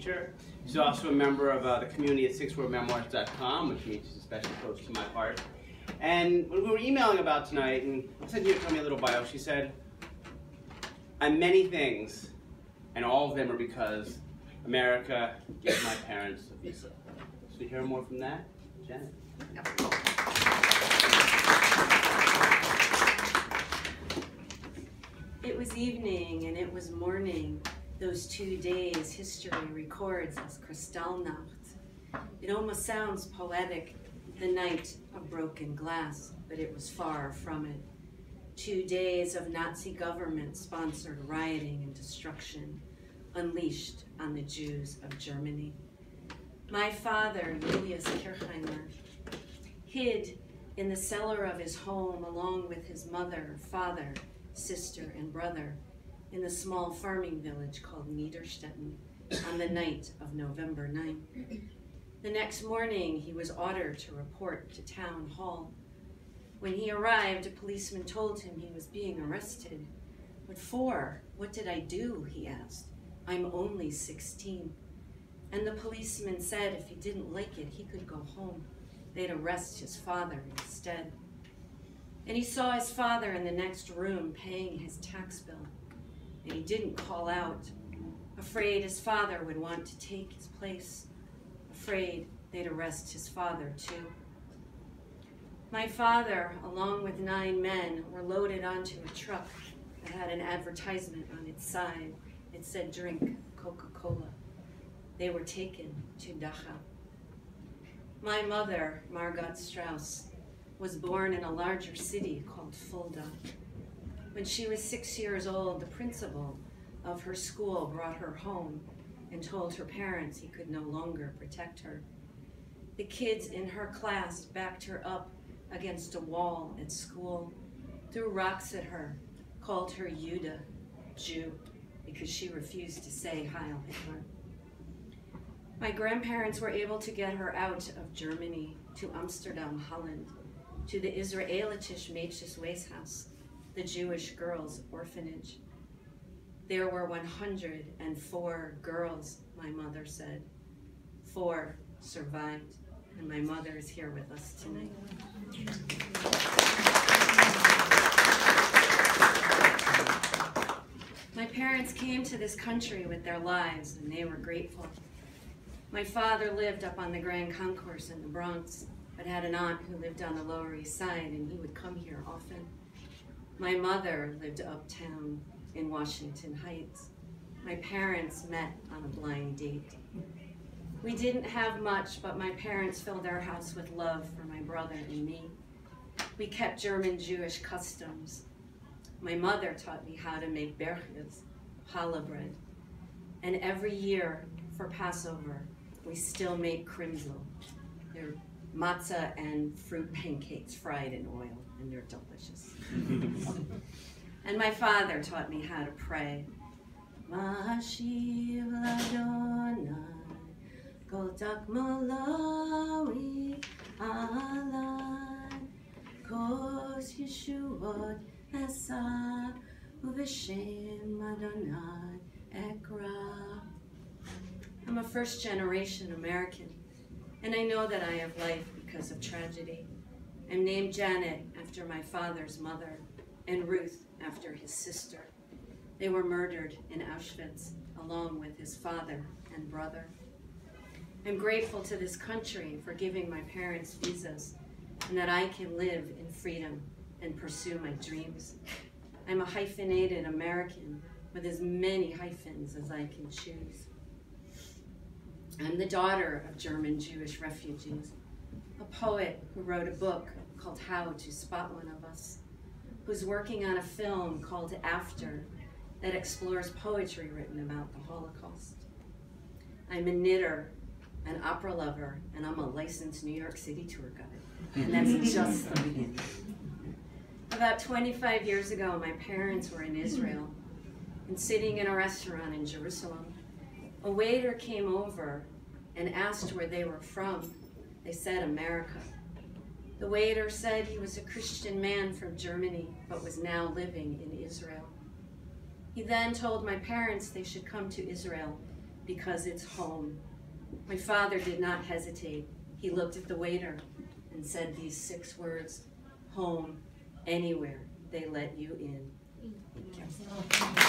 teacher. She's also a member of the community at sixwordmemoirs.com, which means she's especially close to my heart. And when we were emailing about tonight, and I said, tell me a little bio, she said, I'm many things, and all of them are because America gave my parents a visa. So to hear more from that, Janet. It was evening and it was morning. Those 2 days history records as Kristallnacht. It almost sounds poetic, the night of broken glass, but it was far from it. 2 days of Nazi government-sponsored rioting and destruction unleashed on the Jews of Germany. My father, Julius Kirchheimer, hid in the cellar of his home along with his mother, father, sister, and brother in the small farming village called Niederstetten on the night of November 9th. The next morning, he was ordered to report to town hall. When he arrived, a policeman told him he was being arrested. What for? What did I do? He asked. I'm only 16. And the policeman said if he didn't like it, he could go home. They'd arrest his father instead. And he saw his father in the next room paying his tax bill. And he didn't call out, afraid his father would want to take his place, afraid they'd arrest his father too. My father, along with 9 men, were loaded onto a truck that had an advertisement on its side. It said, drink Coca-Cola. They were taken to Dachau. My mother, Margot Strauss, was born in a larger city called Fulda. When she was 6 years old, the principal of her school brought her home and told her parents he could no longer protect her. The kids in her class backed her up against a wall at school, threw rocks at her, called her Jude, Jew, because she refused to say Heil Hitler. My grandparents were able to get her out of Germany to Amsterdam, Holland, to the Israelitische Mädchensweeshuis, the Jewish girls' orphanage. There were 104 girls, my mother said. 4 survived, and my mother is here with us tonight. My parents came to this country with their lives, and they were grateful. My father lived up on the Grand Concourse in the Bronx, but had an aunt who lived on the Lower East Side, and he would come here often. My mother lived uptown in Washington Heights. My parents met on a blind date. We didn't have much, but my parents filled our house with love for my brother and me. We kept German Jewish customs. My mother taught me how to make berches, challah bread. And every year for Passover, we still make krimzel. They're matzah and fruit pancakes fried in oil, and they're delicious. And my father taught me how to pray. Mashiv Ladonai, Kotak Malawi, Alai, Kos Yeshuot Esa, Uveshem Adonai Ekra. I'm a first-generation American, and I know that I have life because of tragedy. I'm named Janet after my father's mother, and Ruth after his sister. They were murdered in Auschwitz, along with his father and brother. I'm grateful to this country for giving my parents visas, and that I can live in freedom and pursue my dreams. I'm a hyphenated American with as many hyphens as I can choose. I'm the daughter of German Jewish refugees, a poet who wrote a book called How to Spot One of Us, who's working on a film called After that explores poetry written about the Holocaust. I'm a knitter, an opera lover, and I'm a licensed New York City tour guide. And that's just the beginning. About 25 years ago, my parents were in Israel and sitting in a restaurant in Jerusalem. A waiter came over and asked where they were from. They said America. The waiter said he was a Christian man from Germany, but was now living in Israel. He then told my parents they should come to Israel because it's home. My father did not hesitate. He looked at the waiter and said these 6 words, home, anywhere they let you in. Thank you.